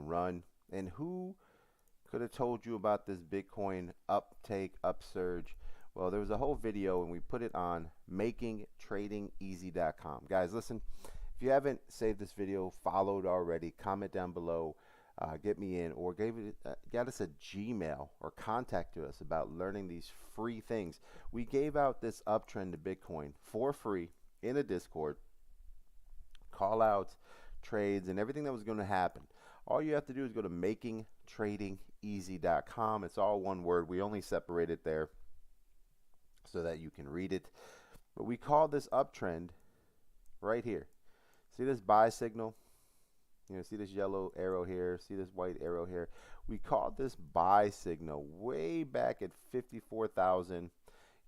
and run. And who could have told you about this Bitcoin upsurge? Well, there was a whole video and we put it on makingtradingeasy.com. Guys, listen, if you haven't saved this video, followed already, comment down below, get me in, or got us a Gmail or contact us about learning these free things. We gave out this uptrend to Bitcoin for free in a Discord, call outs, trades, and everything that was going to happen. All you have to do is go to makingtradingeasy.com. It's all one word. We only separate it there so that you can read it. But we call this uptrend right here. See this buy signal? You know, see this yellow arrow here, see this white arrow here. We called this buy signal way back at 54,000,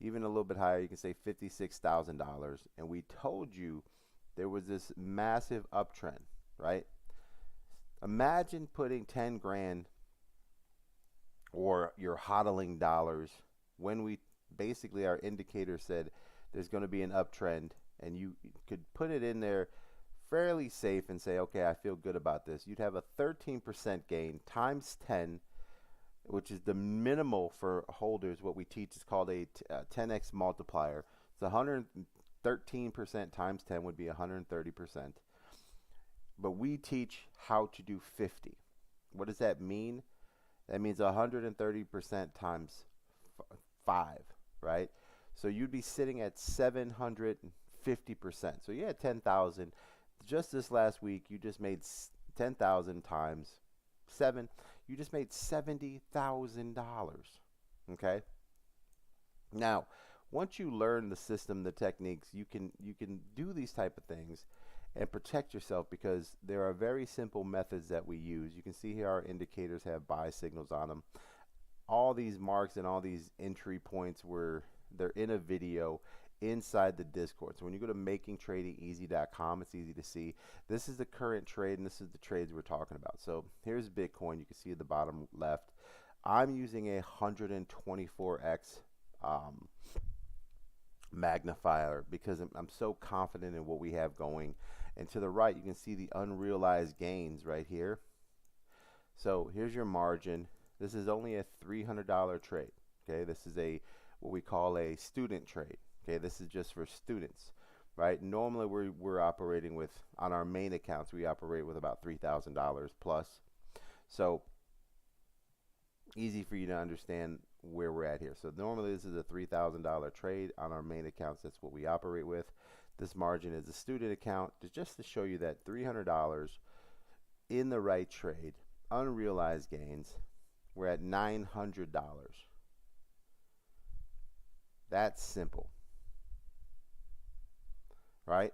even a little bit higher. You can say $56,000, and we told you there was this massive uptrend, right? Imagine putting 10 grand or your hodling dollars when we basically our indicator said there's going to be an uptrend, and you could put it in there fairly safe and say, okay, I feel good about this. You'd have a 13% gain times 10, which is the minimal for holders. What we teach is called a 10x multiplier. It's 113% times 10 would be 130%. But we teach how to do 50. What does that mean? That means 130% times 5, right? So you'd be sitting at 750%. So you had 10,000. Just this last week, you just made 10,000 times 7. You just made $70,000. Okay? Now, once you learn the system, the techniques, you can do these type of things and protect yourself, because there are very simple methods that we use. You can see here our indicators have buy signals on them. All these marks and all these entry points they're in a video inside the Discord. So when you go to makingtradingeasy.com, it's easy to see. This is the current trade, and this is the trades we're talking about. So here's Bitcoin. You can see at the bottom left. I'm using a 124x magnifier because I'm so confident in what we have going. And to the right, you can see the unrealized gains right here. So here's your margin. This is only a $300 trade. Okay, this is what we call a student trade. Okay, this is just for students, right? Normally we're operating with, on our main accounts, we operate with about $3,000 plus. So easy for you to understand where we're at here. So normally this is a $3,000 trade on our main accounts. That's what we operate with. This margin is a student account, just to show you that $300 in the right trade, unrealized gains, we're at $900. That's simple, right?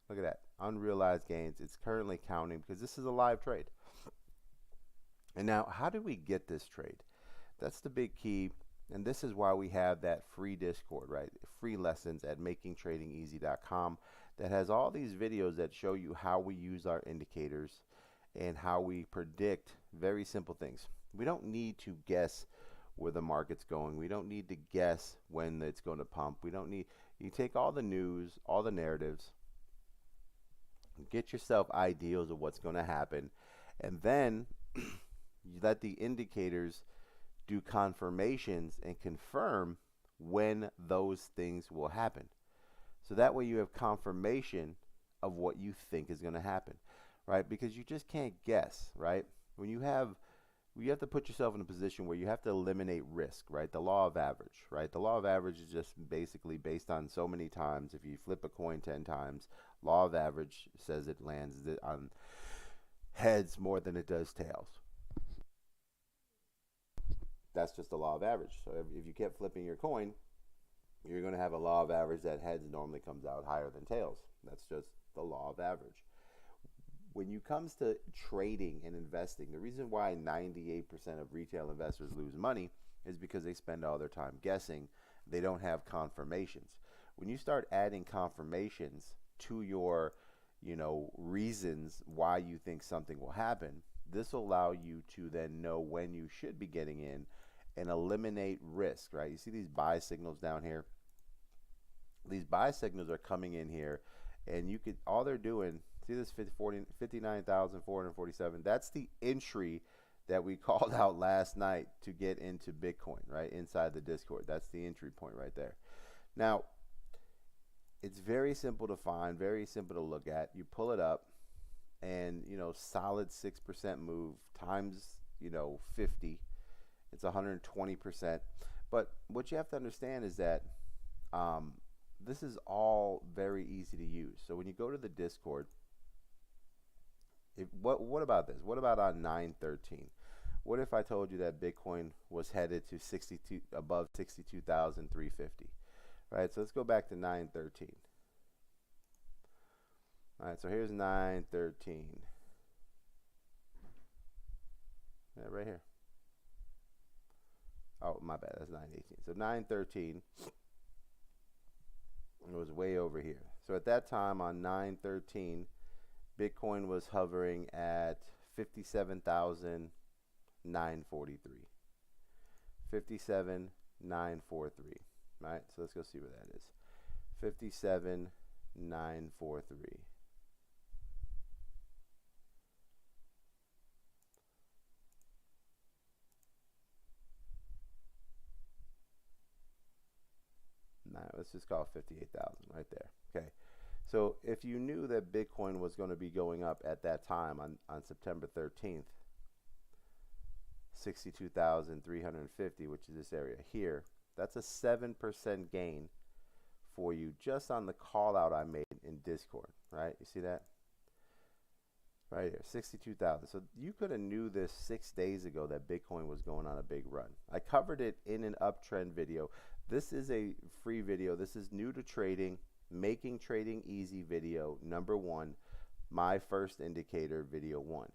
Look at that, unrealized gains. It's currently counting because this is a live trade. And now, how do we get this trade? That's the big key, and this is why we have that free Discord, right? Free lessons at makingtradingeasy.com that has all these videos that show you how we use our indicators and how we predict very simple things. We don't need to guess where the market's going. We don't need to guess when it's going to pump. We don't need, you take all the news, all the narratives, get yourself ideas of what's going to happen, and then you let the indicators do confirmations and confirm when those things will happen. So that way you have confirmation of what you think is going to happen, right? Because you just can't guess, right? When you have to put yourself in a position where you have to eliminate risk, right? The law of average, right? The law of average is just basically based on so many times. If you flip a coin 10 times, law of average says it lands on heads more than it does tails. That's just the law of average. So if you kept flipping your coin, you're going to have a law of average that heads normally comes out higher than tails. That's just the law of average. When it comes to trading and investing, the reason why 98% of retail investors lose money is because they spend all their time guessing. They don't have confirmations. When you start adding confirmations to your, reasons why you think something will happen, this will allow you to then know when you should be getting in and eliminate risk, right? You see these buy signals down here? These buy signals are coming in here, and all they're doing See this 59,447? That's the entry that we called out last night to get into Bitcoin, right? Inside the Discord. That's the entry point right there. Now, it's very simple to find, very simple to look at. You pull it up and, solid 6% move times, 50. It's 120%. But what you have to understand is that this is all very easy to use. So when you go to the Discord, what about this? What about on 9/13? What if I told you that Bitcoin was headed to above 62,350? Right. So let's go back to 9/13. All right. So here's 9/13. Yeah, right here. Oh, my bad. That's 9/18. So 9/13. It was way over here. So at that time on 9/13, Bitcoin was hovering at 57,943. 57,943. Right? So let's go see where that is. 57,943. Let's just call it 58,000 right there. Okay. So if you knew that Bitcoin was going to be going up at that time on September 13th, 62,350, which is this area here, that's a 7% gain for you just on the call out I made in Discord, right? You see that? Right here, 62,000. So you could have knew this 6 days ago that Bitcoin was going on a big run. I covered it in an uptrend video. This is a free video. This is new to trading, making trading easy video number 1, my first indicator video 1.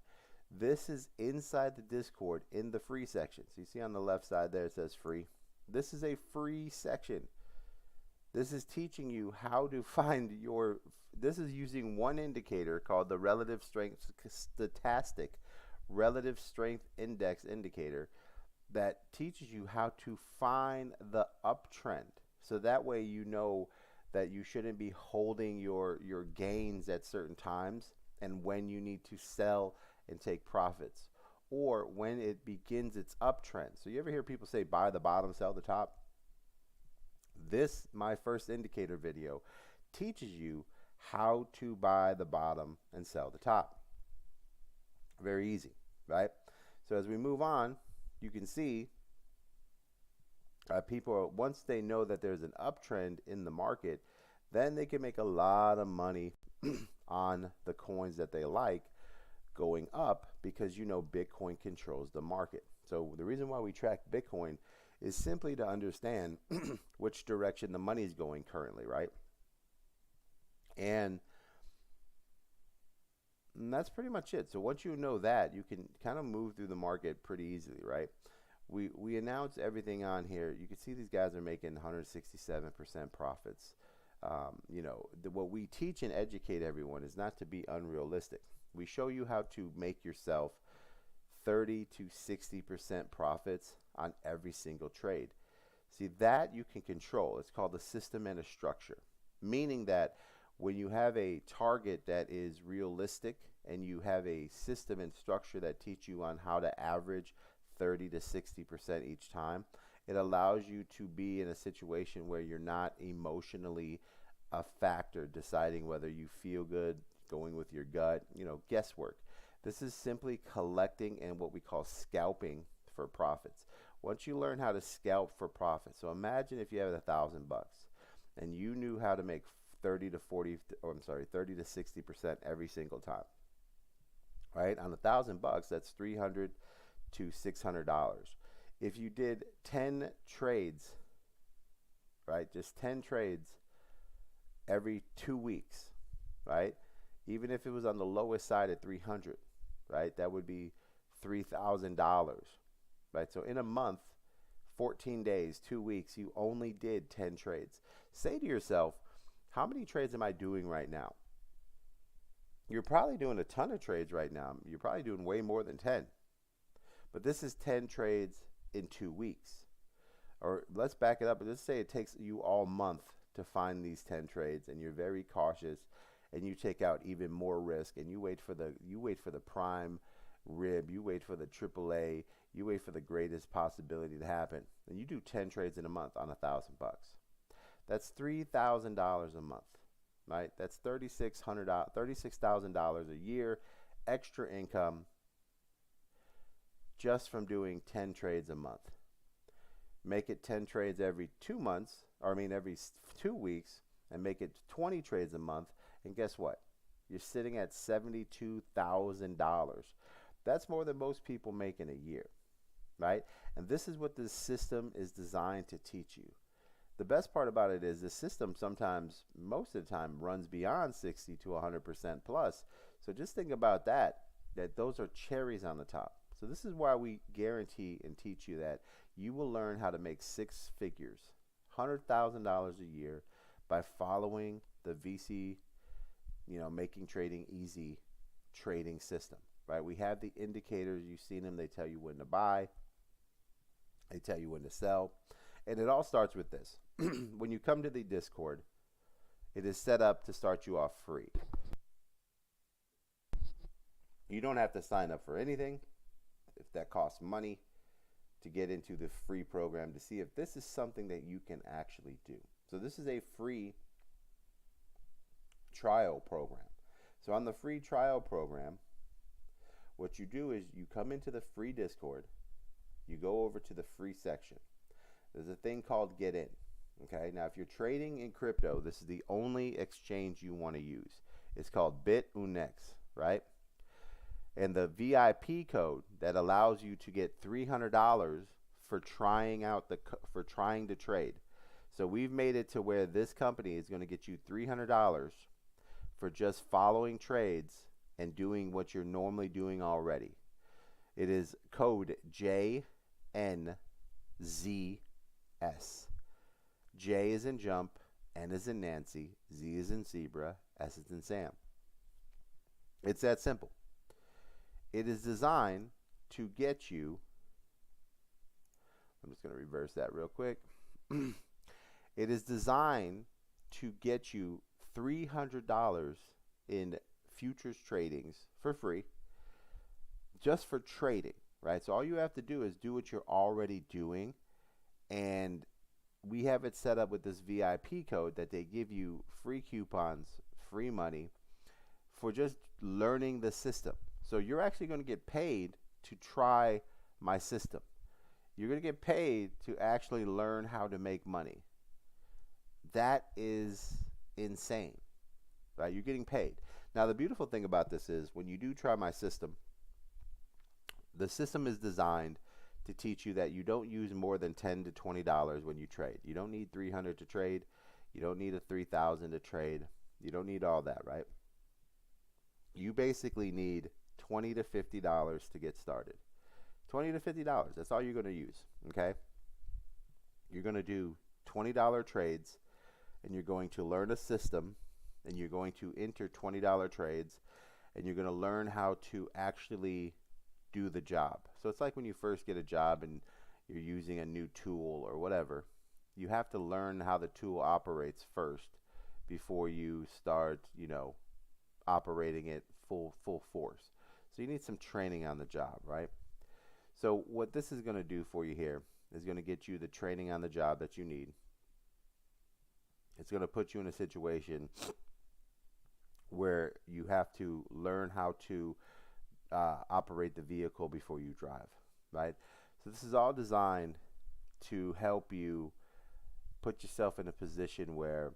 This is inside the Discord in the free section. So you see on the left side there it says free. This is a free section. This is teaching you how to find this is using one indicator called the relative strength stochastic relative strength index indicator that teaches you how to find the uptrend. So that way you know that you shouldn't be holding your gains at certain times and when you need to sell and take profits or when it begins its uptrend. So you ever hear people say buy the bottom, sell the top? This, my first indicator video, teaches you how to buy the bottom and sell the top. Very easy, right? So as we move on, you can see people, once they know that there's an uptrend in the market, then they can make a lot of money on the coins that they like going up because Bitcoin controls the market. So the reason why we track Bitcoin is simply to understand which direction the money is going currently, right? And that's pretty much it. So once you know that, you can kind of move through the market pretty easily, right? We announce everything on here. You can see these guys are making 167% profits. What we teach and educate everyone is not to be unrealistic. We show you how to make yourself 30 to 60% profits on every single trade. See, that you can control. It's called a system and a structure, meaning that when you have a target that is realistic and you have a system and structure that teach you on how to average 30 to 60% each time, it allows you to be in a situation where you're not emotionally a factor deciding whether you feel good, going with your gut, guesswork. This is simply collecting and what we call scalping for profits. Once you learn how to scalp for profits, so imagine if you have $1,000 and you knew how to make 30 to 60% every single time, right? On $1,000, that's $300 to $600. If you did 10 trades, right, just 10 trades every 2 weeks, right, even if it was on the lowest side at 300, right, that would be $3,000, right? So in a month, 14 days, 2 weeks, you only did 10 trades. Say to yourself, how many trades am I doing right now? You're probably doing a ton of trades right now. You're probably doing way more than 10. But this is 10 trades in 2 weeks. Or let's back it up. Let's say it takes you all month to find these 10 trades and you're very cautious and you take out even more risk, and you wait for the prime rib, you wait for the AAA, you wait for the greatest possibility to happen, and you do 10 trades in a month on $1,000. That's $3,000 a month, right? That's $36,000 a year extra income just from doing 10 trades a month. Make it 10 trades every 2 months, or I mean every 2 weeks, and make it 20 trades a month, and guess what? You're sitting at $72,000. That's more than most people make in a year, right? And this is what this system is designed to teach you. The best part about it is the system sometimes, most of the time, runs beyond 60 to 100% plus. So just think about that those are cherries on the top. So this is why we guarantee and teach you that you will learn how to make 6 figures, $100,000 a year, by following the VC, making trading easy trading system, right? We have the indicators. You've seen them. They tell you when to buy. They tell you when to sell. And it all starts with this. When you come to the Discord, it is set up to start you off free. You don't have to sign up for anything. If that costs money, to get into the free program to see if this is something that you can actually do. So this is a free trial program. So on the free trial program, what you do is you come into the free Discord, you go over to the free section. There's a thing called Get In. Okay, now if you're trading in crypto, this is the only exchange you want to use. It's called BitUnex, right? And the VIP code that allows you to get $300 for trying to trade. So we've made it to where this company is going to get you $300 for just following trades and doing what you're normally doing already. It is code JNZS. J is in jump, N is in Nancy, Z is in zebra, S is in Sam. It's that simple. It is designed to get you, I'm just going to reverse that real quick. It is designed to get you $300 in futures tradings for free, just for trading, right? So all you have to do is do what you're already doing, and we have it set up with this VIP code that they give you free coupons, free money for just learning the system. So you're actually going to get paid to try my system. You're going to get paid to actually learn how to make money. That is insane, right? You're getting paid. Now, the beautiful thing about this is when you do try my system, the system is designed to teach you that you don't use more than $10 to $20 when you trade. You don't need $300 to trade. You don't need a $3,000 to trade. You don't need all that, right? You basically need $20 to $50 to get started. $20 to $50. That's all you're going to use, okay? You're going to do $20 trades, and you're going to learn a system, and you're going to enter $20 trades, and you're going to learn how to actually do the job. So it's like when you first get a job and you're using a new tool or whatever. You have to learn how the tool operates first before you start, operating it full force. So you need some training on the job, right? So what this is going to do for you here is going to get you the training on the job that you need. It's going to put you in a situation where you have to learn how to operate the vehicle before you drive, right? So this is all designed to help you put yourself in a position where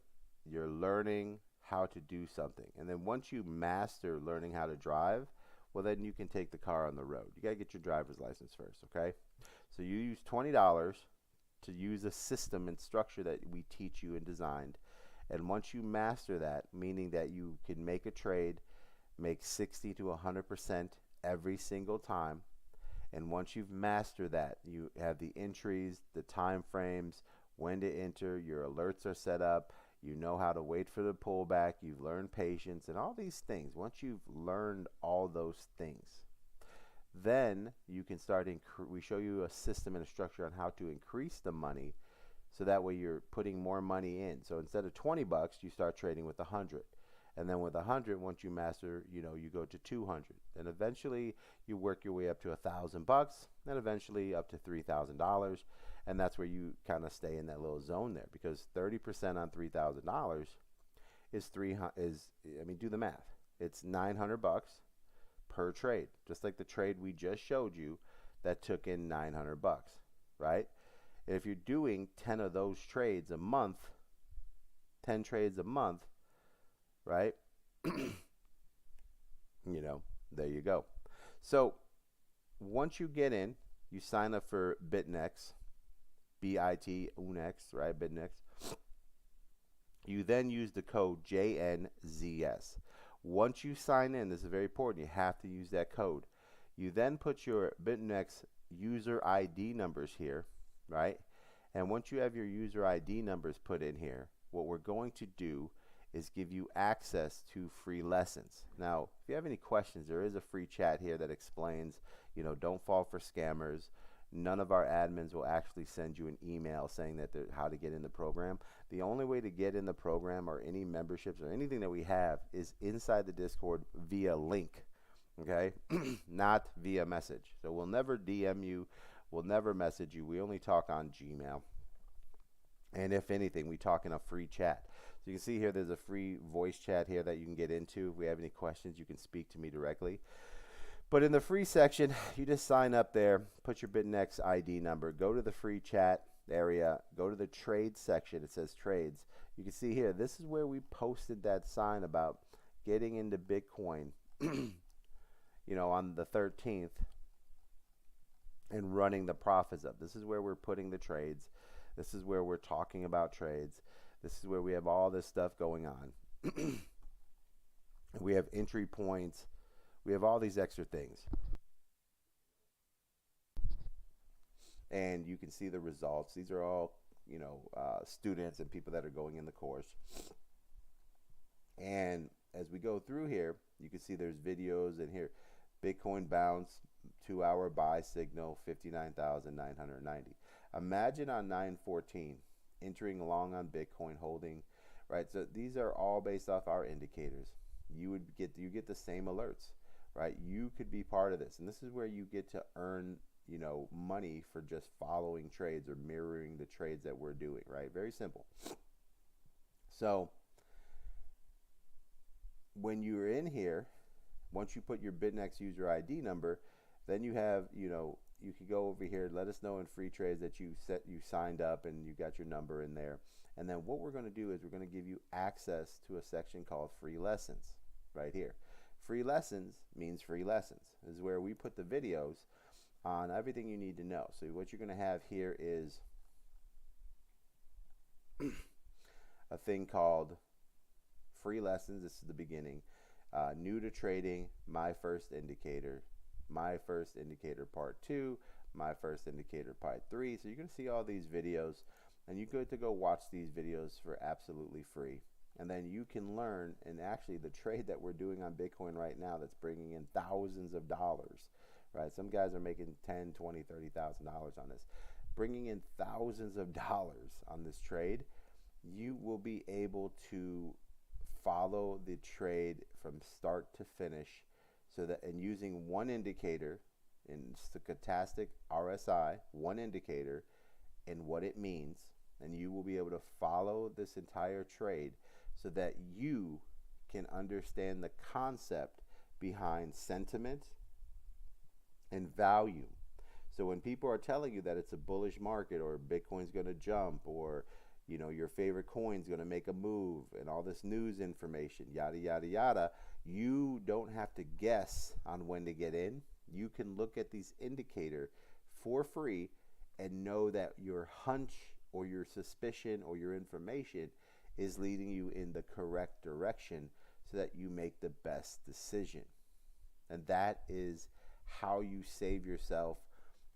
you're learning how to do something. And then once you master learning how to drive, well, then you can take the car on the road. You got to get your driver's license first, okay? So you use $20 to use a system and structure that we teach you and designed. And once you master that, meaning that you can make a trade, make 60 to 100% every single time. And once you've mastered that, you have the entries, the time frames, when to enter, your alerts are set up, you know how to wait for the pullback, you've learned patience and all these things. Once you've learned all those things, then you can start, we show you a system and a structure on how to increase the money, so that way you're putting more money in. So instead of $20, you start trading with 100. And then with 100, once you master, you go to 200. And eventually you work your way up to $1,000, and eventually up to $3,000. And that's where you kind of stay in that little zone there, because 30% on $3,000 is do the math. It's $900 per trade, just like the trade we just showed you that took in $900, right? If you're doing 10 of those trades a month, 10 trades a month, right? There you go. So once you get in, you sign up for BitNex, BIT-UNEX, right? BitNex. You then use the code JNZS. Once you sign in, this is very important, you have to use that code. You then put your BitNex user ID numbers here, right? And once you have your user ID numbers put in here, what we're going to do is give you access to free lessons. Now, if you have any questions, there is a free chat here that explains, don't fall for scammers. None of our admins will actually send you an email saying that how to get in the program. The only way to get in the program or any memberships or anything that we have is inside the Discord via link, okay? Not via message. So we'll never DM you. We'll never message you. We only talk on Gmail. And if anything, we talk in a free chat. So you can see here there's a free voice chat here that you can get into. If we have any questions, you can speak to me directly. But in the free section, you just sign up there, put your BitNex ID number, go to the free chat area, go to the trade section. It says trades. You can see here, this is where we posted that sign about getting into Bitcoin, on the 13th and running the profits up. This is where we're putting the trades. This is where we're talking about trades. This is where we have all this stuff going on. We have entry points. We have all these extra things. And you can see the results. These are all, students and people that are going in the course. And as we go through here, you can see there's videos in here. Bitcoin bounce, 2-hour buy signal, 59,990. Imagine on 9/14, entering long on Bitcoin, holding, right? So these are all based off our indicators. You get the same alerts, right? You could be part of this, and this is where you get to earn, money for just following trades or mirroring the trades that we're doing, right? Very simple. So when you're in here, once you put your BitNex user ID number, then you have, you can go over here, let us know in free trades that you signed up and you got your number in there. And then what we're going to do is we're going to give you access to a section called free lessons right here. Free lessons means free lessons. This is where we put the videos on everything you need to know. So what you're going to have here is a thing called free lessons. This is the beginning. New to trading, my first indicator part 2, my first indicator part 3. So you're going to see all these videos, and you get to go watch these videos for absolutely free. And then you can learn, and actually the trade that we're doing on Bitcoin right now that's bringing in thousands of dollars, right? Some guys are making $10, $20, $30,000 on this. Bringing in thousands of dollars on this trade, you will be able to follow the trade from start to finish, so that, and using one indicator in stochastic RSI, one indicator and what it means, and you will be able to follow this entire trade so that you can understand the concept behind sentiment and value. So when people are telling you that it's a bullish market, or Bitcoin's going to jump, or your favorite coin's going to make a move, and all this news information, yada yada yada, you don't have to guess on when to get in. You can look at these indicators for free and know that your hunch or your suspicion or your information is leading you in the correct direction so that you make the best decision. And that is how you save yourself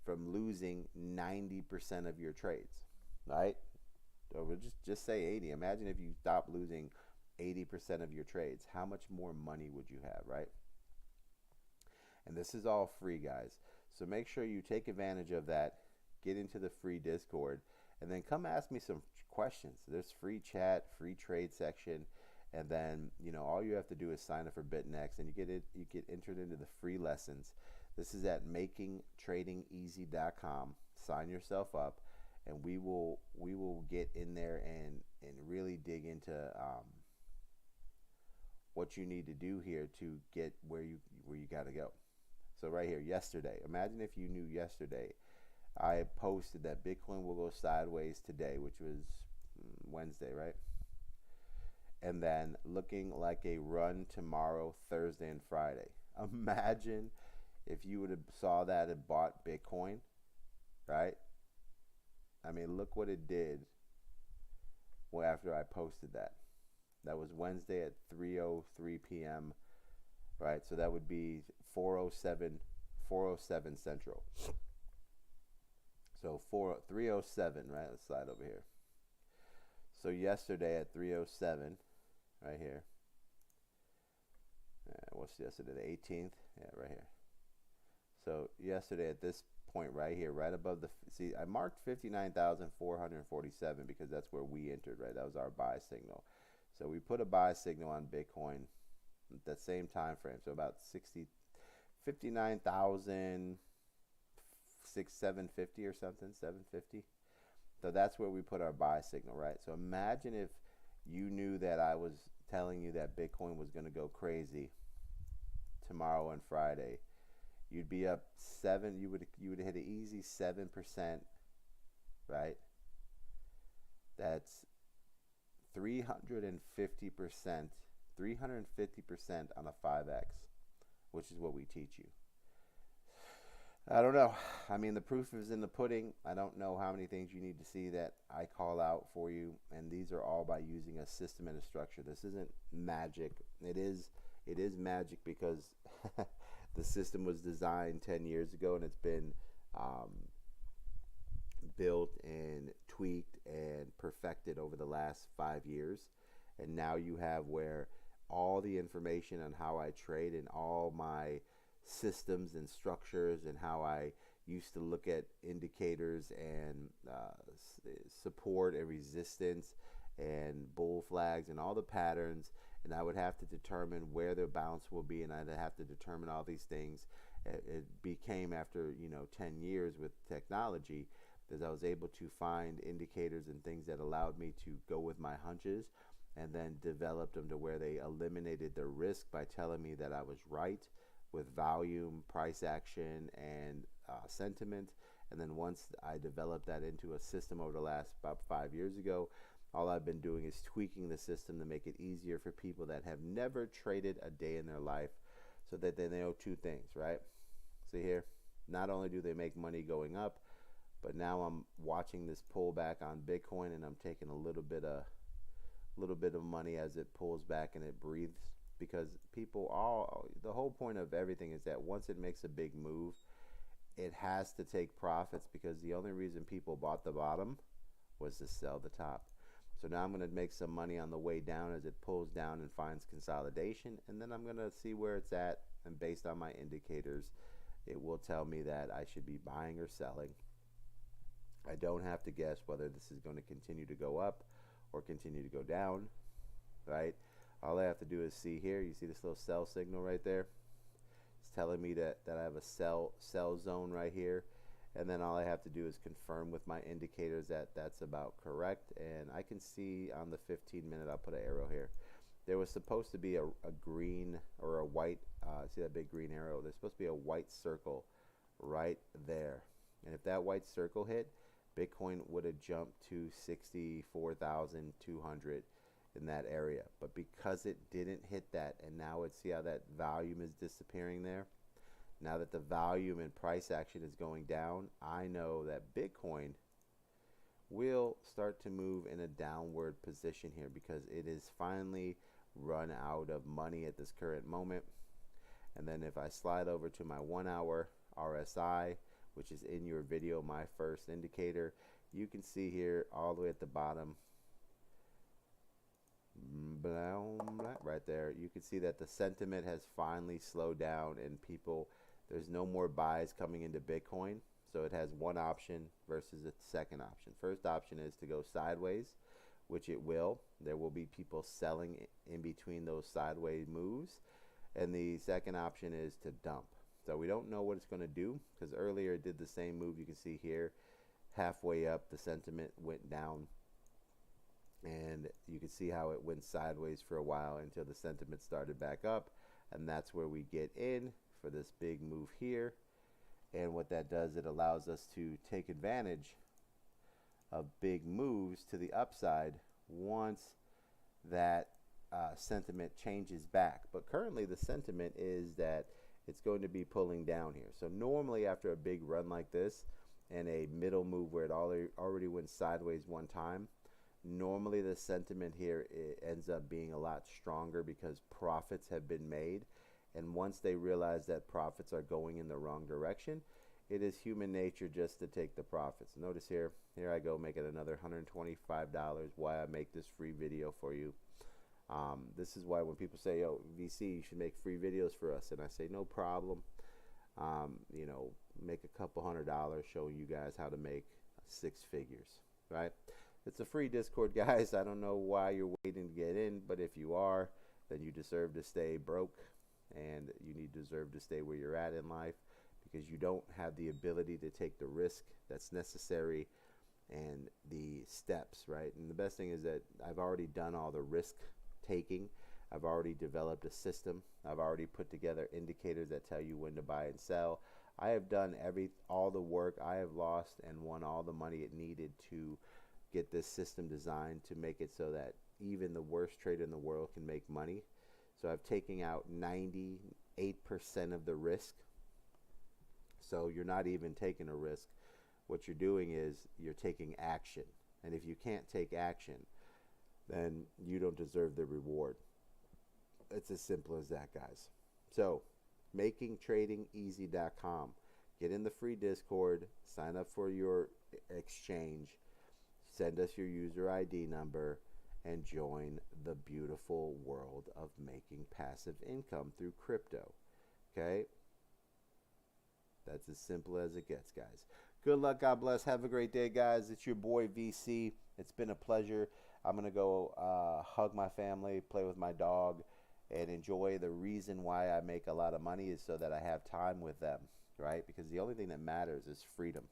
from losing 90% of your trades, right? So we'll just say 80. Imagine if you stop losing 80% of your trades. How much more money would you have, right? And this is all free, guys. So make sure you take advantage of that. Get into the free Discord, and then come ask me some questions. There's free chat, free trade section, And then, all you have to do is sign up for BitNext, and you get entered into the free lessons. This is at makingtradingeasy.com. Sign yourself up, and we will get in there and really dig into what you need to do here to get where you got to go. So right here, yesterday. Imagine if you knew yesterday. I posted that Bitcoin will go sideways today, which was Wednesday, right? And then looking like a run tomorrow, Thursday, and Friday. Imagine if you would have saw that and bought Bitcoin, right? I mean, look what it did after I posted that. That was Wednesday at 3:03 p.m. Right? So that would be 4:07 Central. So 3:07, right? Let's slide over here. So yesterday at 3:07, right here. What's yesterday? The 18th? Yeah, right here. So yesterday at this point right here, right above see, I marked 59,447 because that's where we entered, right? That was our buy signal. So we put a buy signal on Bitcoin at that same time frame. So about 59,000, 750 or something, 750. So that's where we put our buy signal, right? So imagine if you knew that I was telling you that Bitcoin was going to go crazy tomorrow and Friday. You'd be up 7. You would hit an easy 7%, right? That's 350%, 350% on a 5x, which is what we teach you. I don't know. I mean, the proof is in the pudding. I don't know how many things you need to see that I call out for you, and these are all by using a system and a structure. This isn't magic. It is magic because the system was designed 10 years ago, and it's been built and tweaked and perfected over the last 5 years. And now you have where all the information on how I trade and all my systems and structures and how I used to look at indicators and support and resistance and bull flags and all the patterns, and I would have to determine where the bounce will be, and I'd have to determine all these things. It became after 10 years with technology that I was able to find indicators and things that allowed me to go with my hunches, and then developed them to where they eliminated the risk by telling me that I was right with volume, price action, and sentiment. And then once I developed that into a system over the last about 5 years ago, all I've been doing is tweaking the system to make it easier for people that have never traded a day in their life, so that they know two things, right? See here, not only do they make money going up, but now I'm watching this pullback on Bitcoin, and I'm taking a little bit of money as it pulls back and it breathes. Because the whole point of everything is that once it makes a big move, it has to take profits, because the only reason people bought the bottom was to sell the top. So now I'm going to make some money on the way down as it pulls down and finds consolidation, and then I'm going to see where it's at, and based on my indicators, it will tell me that I should be buying or selling. I don't have to guess whether this is going to continue to go up or continue to go down, right? All I have to do is see here. You see this little sell signal right there? It's telling me that I have a sell zone right here. And then all I have to do is confirm with my indicators that that's about correct. And I can see on the 15-minute, I'll put an arrow here. There was supposed to be a green or a white, see that big green arrow? There's supposed to be a white circle right there. And if that white circle hit, Bitcoin would have jumped to 64,200 in that area. But because it didn't hit that, and now see how that volume is disappearing there? Now that the volume and price action is going down, I know that Bitcoin will start to move in a downward position here, because it is finally run out of money at this current moment. And then if I slide over to my 1 hour RSI, which is in your video, my first indicator, you can see here all the way at the bottom, right there, you can see that the sentiment has finally slowed down, and there's no more buys coming into Bitcoin. So it has one option versus its second option. First option is to go sideways, which it will. There will be people selling in between those sideways moves. And the second option is to dump. So we don't know what it's going to do, because earlier it did the same move. You can see here, halfway up, the sentiment went down. And you can see how it went sideways for a while until the sentiment started back up. And that's where we get in for this big move here. And what that does, it allows us to take advantage of big moves to the upside once that sentiment changes back. But currently the sentiment is that it's going to be pulling down here. So normally after a big run like this and a middle move where it already went sideways one time, normally the sentiment here, it ends up being a lot stronger because profits have been made. And once they realize that profits are going in the wrong direction, it is human nature just to take the profits. Notice here I go making another $125. Why I make this free video for you. This is why when people say, yo, VC, you should make free videos for us, and I say no problem. You know, make a couple $100 showing you guys how to make 6 figures, right? It's a free Discord, guys. I don't know why you're waiting to get in, but if you are, then you deserve to stay broke, and you deserve to stay where you're at in life, because you don't have the ability to take the risk that's necessary and the steps, right? And the best thing is that I've already done all the risk taking. I've already developed a system. I've already put together indicators that tell you when to buy and sell. I have done all the work. I have lost and won all the money it needed to get this system designed to make it so that even the worst trader in the world can make money. So I've taken out 98% of the risk. So you're not even taking a risk. What you're doing is you're taking action. And if you can't take action, then you don't deserve the reward. It's as simple as that, guys. So makingtradingeasy.com. Get in the free Discord, sign up for your exchange, send us your user ID number, and join the beautiful world of making passive income through crypto. Okay? That's as simple as it gets, guys. Good luck. God bless. Have a great day, guys. It's your boy VC. It's been a pleasure. I'm going to go hug my family, play with my dog, and enjoy. The reason why I make a lot of money is so that I have time with them, right? Because the only thing that matters is freedom.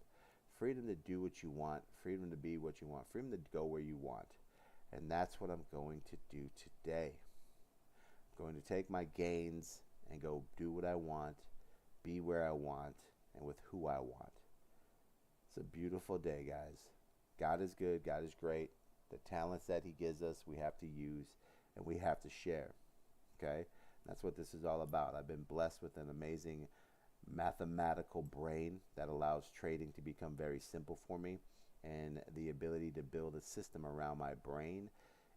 Freedom to do what you want, freedom to be what you want, freedom to go where you want. And that's what I'm going to do today. I'm going to take my gains and go do what I want, be where I want, and with who I want. It's a beautiful day, guys. God is good. God is great. The talents that he gives us, we have to use, and we have to share. Okay? That's what this is all about. I've been blessed with an amazing mathematical brain that allows trading to become very simple for me, and the ability to build a system around my brain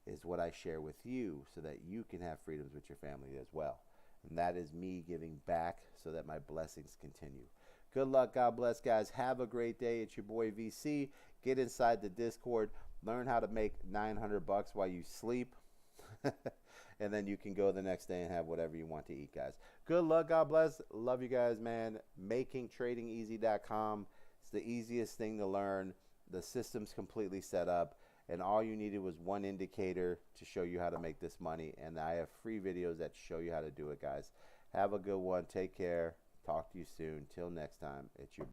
is what I share with you so that you can have freedoms with your family as well. And that is me giving back so that my blessings continue. Good luck. God bless, guys. Have a great day. It's your boy VC. Get inside the Discord. Learn how to make $900 while you sleep. And then you can go the next day and have whatever you want to eat, guys. Good luck. God bless. Love you guys, man. Makingtradingeasy.com. It's the easiest thing to learn. The system's completely set up, and all you needed was one indicator to show you how to make this money. And I have free videos that show you how to do it, guys. Have a good one. Take care. Talk to you soon. Till next time, it's your